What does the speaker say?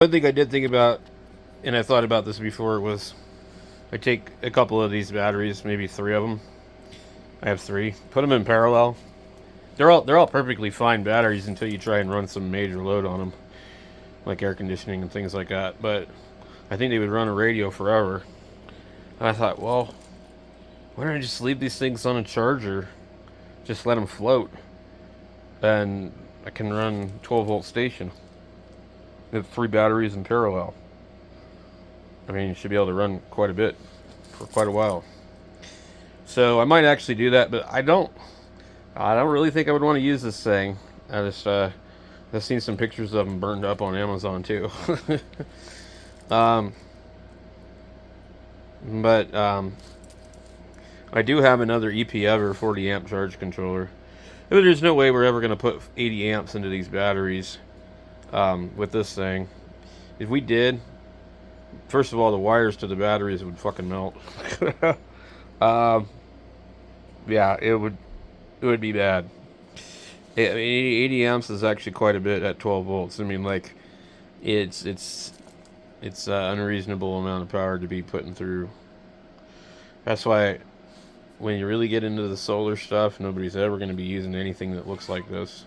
One thing I did think about, and I thought about this before, was I take a couple of these batteries, maybe 3 of them. I have 3. Put them in parallel. They're all perfectly fine batteries until you try and run some major load on them, like air conditioning and things like that. But I think they would run a radio forever. And I thought, well, why don't I just leave these things on a charger? Just let them float, and I can run 12-volt station. I have 3 batteries in parallel. I mean, you should be able to run quite a bit for quite a while. So I might actually do that, but I don't really think I would want to use this thing. I've seen some pictures of them burned up on Amazon too. But I do have another EP-ever 40 amp charge controller. There's no way we're ever going to put 80 amps into these batteries with this thing. If we did, first of all, the wires to the batteries would fucking melt. Yeah, it would be bad. I mean, 80 amps is actually quite a bit at 12 volts. I mean, like, it's an unreasonable amount of power to be putting through. That's why when you really get into the solar stuff, nobody's ever going to be using anything that looks like this.